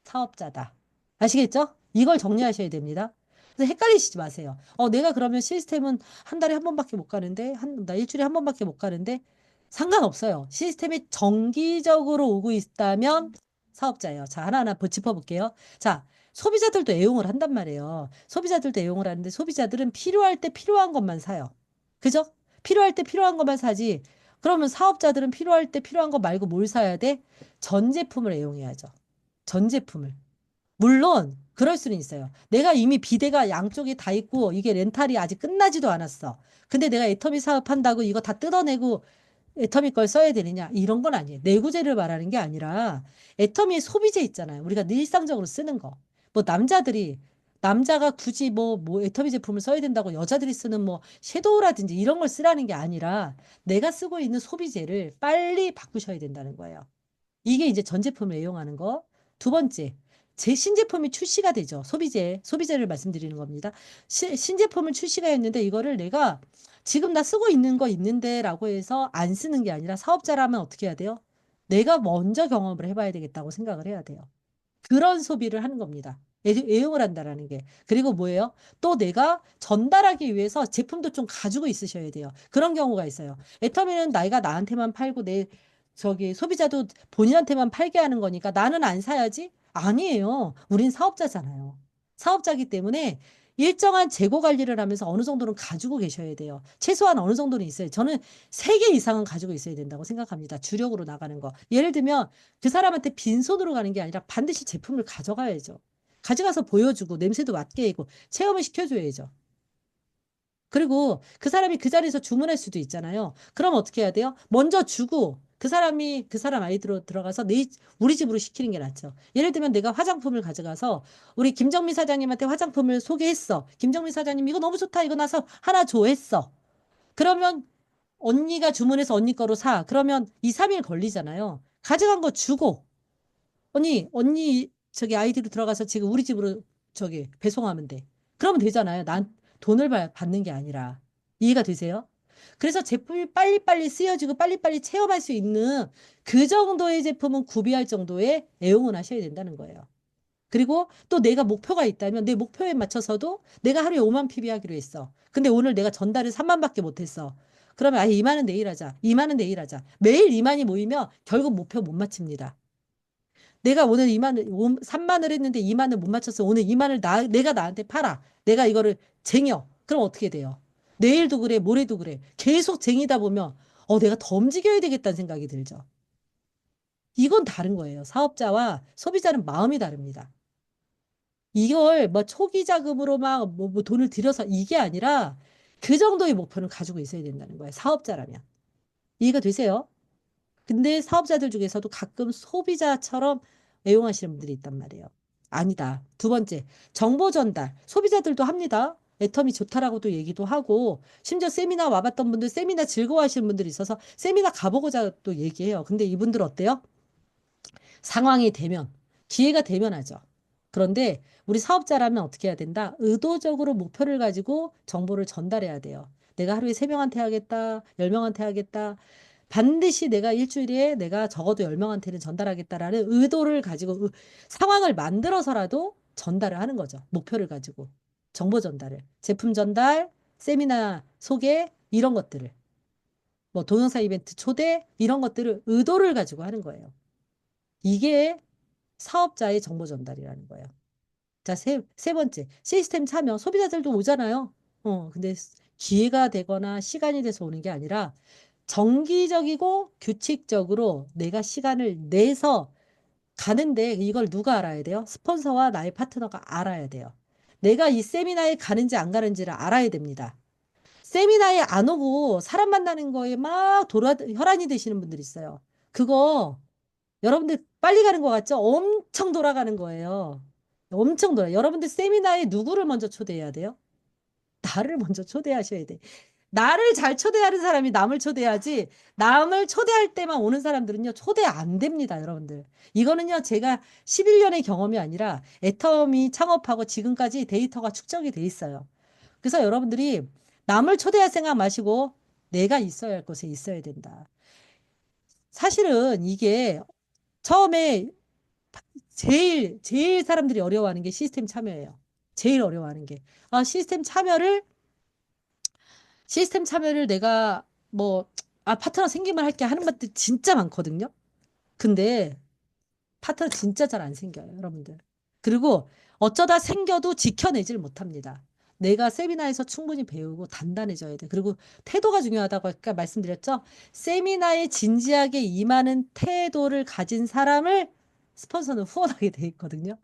사업자다. 아시겠죠? 이걸 정리하셔야 됩니다. 그래서 헷갈리시지 마세요. 내가 그러면 시스템은 한 달에 한 번밖에 못 가는데, 나 일주일에 한 번밖에 못 가는데, 상관없어요. 시스템이 정기적으로 오고 있다면 사업자예요. 자, 하나하나 짚어볼게요. 자, 소비자들도 애용을 한단 말이에요. 소비자들도 애용을 하는데, 소비자들은 필요할 때 필요한 것만 사요. 그죠? 필요할 때 필요한 것만 사지. 그러면 사업자들은 필요할 때 필요한 거 말고 뭘 사야 돼? 전 제품을 애용해야죠. 전 제품을. 물론 그럴 수는 있어요. 내가 이미 비대가 양쪽에 다 있고 이게 렌탈이 아직 끝나지도 않았어. 근데 내가 애터미 사업한다고 이거 다 뜯어내고 애터미 걸 써야 되느냐? 이런 건 아니에요. 내구재를 말하는 게 아니라 애터미의 소비재 있잖아요. 우리가 일상적으로 쓰는 거. 뭐 남자가 굳이 뭐 애터미 제품을 써야 된다고 여자들이 쓰는 뭐 섀도우라든지 이런 걸 쓰라는 게 아니라 내가 쓰고 있는 소비재를 빨리 바꾸셔야 된다는 거예요. 이게 이제 전 제품을 애용하는 거. 두 번째, 제 신제품이 출시가 되죠. 소비재를 말씀드리는 겁니다. 신제품을 출시가 했는데 이거를 내가 지금 나 쓰고 있는 거 있는데라고 해서 안 쓰는 게 아니라 사업자라면 어떻게 해야 돼요? 내가 먼저 경험을 해봐야 되겠다고 생각을 해야 돼요. 그런 소비를 하는 겁니다. 애용을 한다라는 게. 그리고 뭐예요? 또 내가 전달하기 위해서 제품도 좀 가지고 있으셔야 돼요. 그런 경우가 있어요. 애터미는 나이가 나한테만 팔고 저기 소비자도 본인한테만 팔게 하는 거니까 나는 안 사야지? 아니에요. 우린 사업자잖아요. 사업자기 때문에 일정한 재고 관리를 하면서 어느 정도는 가지고 계셔야 돼요. 최소한 어느 정도는 있어요. 저는 3개 이상은 가지고 있어야 된다고 생각합니다. 주력으로 나가는 거. 예를 들면 그 사람한테 빈손으로 가는 게 아니라 반드시 제품을 가져가야죠. 가져가서 보여주고 냄새도 맡게 하고 체험을 시켜줘야죠. 그리고 그 사람이 그 자리에서 주문할 수도 있잖아요. 그럼 어떻게 해야 돼요? 먼저 주고 그 사람 아이디로 들어가서 우리 집으로 시키는 게 낫죠. 예를 들면 내가 화장품을 가져가서 우리 김정민 사장님한테 화장품을 소개했어. 김정민 사장님 이거 너무 좋다. 이거 나서 하나 줘 했어. 그러면 언니가 주문해서 언니 거로 사. 그러면 2, 3일 걸리잖아요. 가져간 거 주고 언니 저기 아이디로 들어가서 지금 우리 집으로 저기 배송하면 돼. 그러면 되잖아요. 난 돈을 받는 게 아니라. 이해가 되세요? 그래서 제품이 빨리빨리 쓰여지고 빨리빨리 체험할 수 있는 그 정도의 제품은 구비할 정도의 애용을 하셔야 된다는 거예요. 그리고 또 내가 목표가 있다면 내 목표에 맞춰서도 내가 하루에 5만 PB 하기로 했어. 근데 오늘 내가 전달을 3만밖에 못했어. 그러면 아예 2만은 내일 하자. 2만은 내일 하자. 매일 2만이 모이면 결국 목표 못 맞춥니다. 내가 오늘 3만을 했는데 2만을 못 맞췄어. 오늘 2만을 내가 나한테 팔아. 내가 이거를 쟁여. 그럼 어떻게 돼요? 내일도 그래, 모레도 그래. 계속 쟁이다 보면, 내가 더 움직여야 되겠다는 생각이 들죠. 이건 다른 거예요. 사업자와 소비자는 마음이 다릅니다. 이걸 뭐 초기 자금으로 막 돈을 들여서 이게 아니라 그 정도의 목표는 가지고 있어야 된다는 거예요. 사업자라면. 이해가 되세요? 근데 사업자들 중에서도 가끔 소비자처럼 애용하시는 분들이 있단 말이에요. 아니다. 두 번째, 정보 전달. 소비자들도 합니다. 애텀이 좋다라고도 얘기도 하고, 심지어 세미나 와봤던 분들, 세미나 즐거워하시는 분들이 있어서 세미나 가보고자 또 얘기해요. 근데 이분들 어때요? 상황이 되면, 기회가 되면 하죠. 그런데 우리 사업자라면 어떻게 해야 된다? 의도적으로 목표를 가지고 정보를 전달해야 돼요. 내가 하루에 3명한테 하겠다, 10명한테 하겠다. 반드시 내가 일주일에 내가 적어도 10명한테는 전달하겠다라는 의도를 가지고 상황을 만들어서라도 전달을 하는 거죠. 목표를 가지고. 정보 전달을. 제품 전달, 세미나 소개, 이런 것들을. 뭐 동영상 이벤트 초대, 이런 것들을 의도를 가지고 하는 거예요. 이게 사업자의 정보 전달이라는 거예요. 자, 세 번째. 시스템 참여. 소비자들도 오잖아요. 근데 기회가 되거나 시간이 돼서 오는 게 아니라 정기적이고 규칙적으로 내가 시간을 내서 가는데 이걸 누가 알아야 돼요? 스폰서와 나의 파트너가 알아야 돼요. 내가 이 세미나에 가는지 안 가는지를 알아야 됩니다. 세미나에 안 오고 사람 만나는 거에 막 혈안이 되시는 분들이 있어요. 그거 여러분들 빨리 가는 것 같죠? 엄청 돌아가는 거예요. 엄청 돌아. 여러분들 세미나에 누구를 먼저 초대해야 돼요? 나를 먼저 초대하셔야 돼. 나를 잘 초대하는 사람이 남을 초대하지, 남을 초대할 때만 오는 사람들은요, 초대 안 됩니다, 여러분들. 이거는요, 제가 11년의 경험이 아니라 애텀이 창업하고 지금까지 데이터가 축적이 돼 있어요. 그래서 여러분들이 남을 초대할 생각 마시고 내가 있어야 할 곳에 있어야 된다. 사실은 이게 처음에 제일 사람들이 어려워하는 게 시스템 참여예요. 제일 어려워하는 게. 아, 시스템 참여를 내가 뭐, 아, 파트너 생기면 할게 하는 것들 진짜 많거든요. 근데 파트너 진짜 잘 안 생겨요, 여러분들. 그리고 어쩌다 생겨도 지켜내질 못합니다. 내가 세미나에서 충분히 배우고 단단해져야 돼. 그리고 태도가 중요하다고 아까 말씀드렸죠? 세미나에 진지하게 임하는 태도를 가진 사람을 스폰서는 후원하게 돼 있거든요.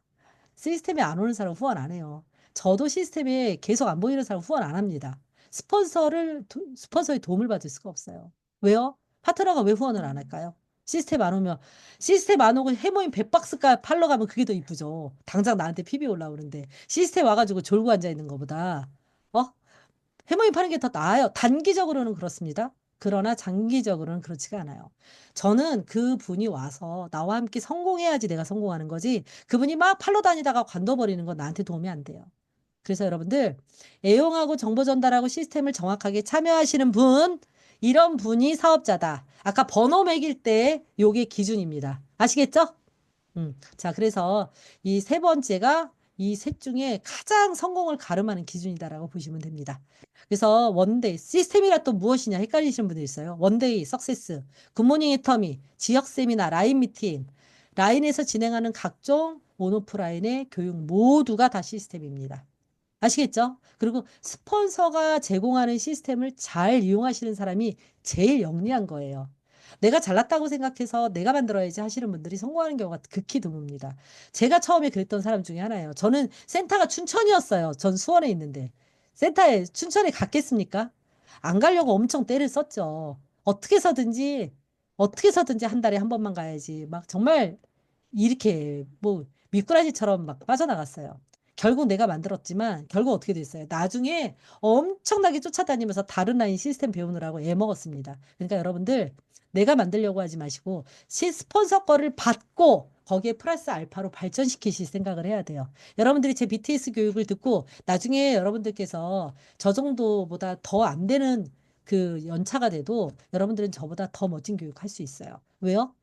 시스템에 안 오는 사람 후원 안 해요. 저도 시스템에 계속 안 보이는 사람 후원 안 합니다. 스폰서의 도움을 받을 수가 없어요. 왜요? 파트너가 왜 후원을 안 할까요? 시스템 안 오면, 시스템 안 오고 해모임 100박스가 팔러 가면 그게 더 이쁘죠. 당장 나한테 PB 올라오는데. 시스템 와가지고 졸고 앉아 있는 것보다, 어? 해모임 파는 게 더 나아요. 단기적으로는 그렇습니다. 그러나 장기적으로는 그렇지가 않아요. 저는 그 분이 와서 나와 함께 성공해야지 내가 성공하는 거지. 그분이 막 팔러 다니다가 관둬버리는 건 나한테 도움이 안 돼요. 그래서 여러분들 애용하고 정보 전달하고 시스템을 정확하게 참여하시는 분, 이런 분이 사업자다. 아까 번호 매길 때 요게 기준입니다. 아시겠죠? 자, 그래서 이 세 번째가 이 셋 중에 가장 성공을 가름하는 기준이다라고 보시면 됩니다. 그래서 원데이, 시스템이라 또 무엇이냐 헷갈리시는 분들 있어요. 원데이, 석세스, 굿모닝 애터미, 지역 세미나, 라인 미팅, 라인에서 진행하는 각종 온오프라인의 교육 모두가 다 시스템입니다. 아시겠죠? 그리고 스폰서가 제공하는 시스템을 잘 이용하시는 사람이 제일 영리한 거예요. 내가 잘났다고 생각해서 내가 만들어야지 하시는 분들이 성공하는 경우가 극히 드뭅니다. 제가 처음에 그랬던 사람 중에 하나예요. 저는 센터가 춘천이었어요. 전 수원에 있는데. 센터에 춘천에 갔겠습니까? 안 가려고 엄청 떼를 썼죠. 어떻게 해서든지 한 달에 한 번만 가야지. 막 정말 이렇게 뭐 미꾸라지처럼 막 빠져나갔어요. 결국 내가 만들었지만 결국 어떻게 됐어요? 나중에 엄청나게 쫓아다니면서 다른 라인 시스템 배우느라고 애먹었습니다. 그러니까 여러분들 내가 만들려고 하지 마시고 스폰서 거를 받고 거기에 플러스 알파로 발전시키실 생각을 해야 돼요. 여러분들이 제 BTS 교육을 듣고 나중에 여러분들께서 저 정도보다 더 안 되는 그 연차가 돼도 여러분들은 저보다 더 멋진 교육 할 수 있어요. 왜요?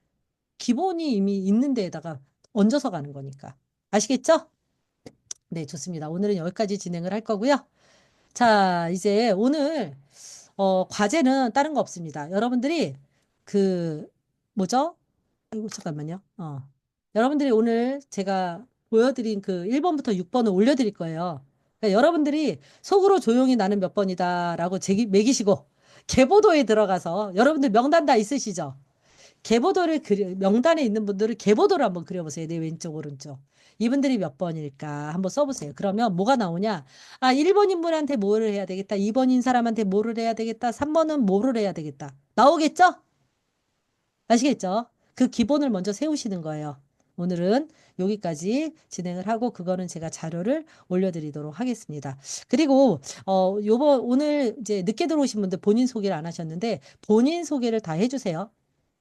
기본이 이미 있는 데에다가 얹어서 가는 거니까. 아시겠죠? 네, 좋습니다. 오늘은 여기까지 진행을 할 거고요. 자, 이제 오늘 과제는 다른 거 없습니다. 여러분들이 그 뭐죠? 아이고 잠깐만요. 여러분들이 오늘 제가 보여드린 그 1번부터 6번을 올려드릴 거예요. 그러니까 여러분들이 속으로 조용히 나는 몇 번이다라고 매기시고 개보도에 들어가서 여러분들 명단 다 있으시죠? 명단에 있는 분들은 계보도를 한번 그려보세요. 내 왼쪽, 오른쪽. 이분들이 몇 번일까 한번 써보세요. 그러면 뭐가 나오냐? 아, 1번 인물한테 뭐를 해야 되겠다. 2번인 사람한테 뭐를 해야 되겠다. 3번은 뭐를 해야 되겠다. 나오겠죠? 아시겠죠? 그 기본을 먼저 세우시는 거예요. 오늘은 여기까지 진행을 하고 그거는 제가 자료를 올려드리도록 하겠습니다. 그리고 오늘 이제 늦게 들어오신 분들 본인 소개를 안 하셨는데 본인 소개를 다 해주세요.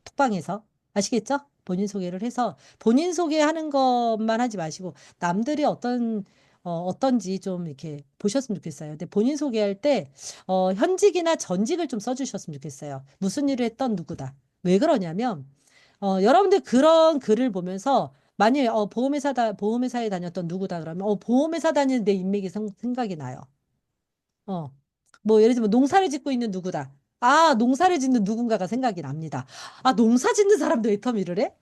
톡방에서. 아시겠죠? 본인 소개를 해서 본인 소개하는 것만 하지 마시고 남들이 어떤지 좀 이렇게 보셨으면 좋겠어요. 근데 본인 소개할 때 현직이나 전직을 좀 써주셨으면 좋겠어요. 무슨 일을 했던 누구다. 왜 그러냐면 여러분들 그런 글을 보면서 만일 보험회사에 다녔던 누구다 그러면 보험회사 다니는 내 인맥이 생각이 나요. 어. 뭐 예를 들면 농사를 짓고 있는 누구다. 아, 농사를 짓는 누군가가 생각이 납니다. 아, 농사 짓는 사람도 애터미를 해?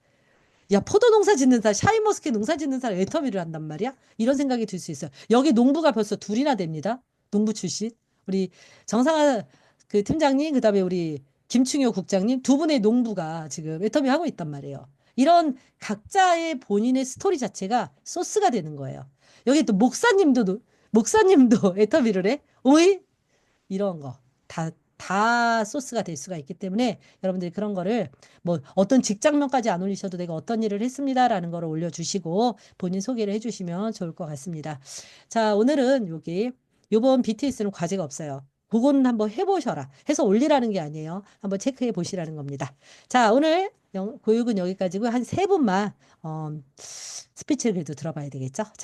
야, 포도 농사 짓는 사람, 샤인머스켓 농사 짓는 사람 애터미를 한단 말이야? 이런 생각이 들 수 있어요. 여기 농부가 벌써 둘이나 됩니다. 농부 출신. 우리 정상화 그 팀장님, 그다음에 우리 김충효 국장님 두 분의 농부가 지금 애터미 하고 있단 말이에요. 이런 각자의 본인의 스토리 자체가 소스가 되는 거예요. 여기 또 목사님도 애터미를 해? 오이? 이런 거. 다 소스가 될 수가 있기 때문에 여러분들이 그런 거를 뭐 어떤 직장명까지 안 올리셔도 내가 어떤 일을 했습니다라는 거를 올려주시고 본인 소개를 해주시면 좋을 것 같습니다. 자, 오늘은 요번 BTS는 과제가 없어요. 그거는 한번 해보셔라. 해서 올리라는 게 아니에요. 한번 체크해 보시라는 겁니다. 자, 오늘 교육은 여기까지고 한 세 분만 스피치를 그래도 들어봐야 되겠죠?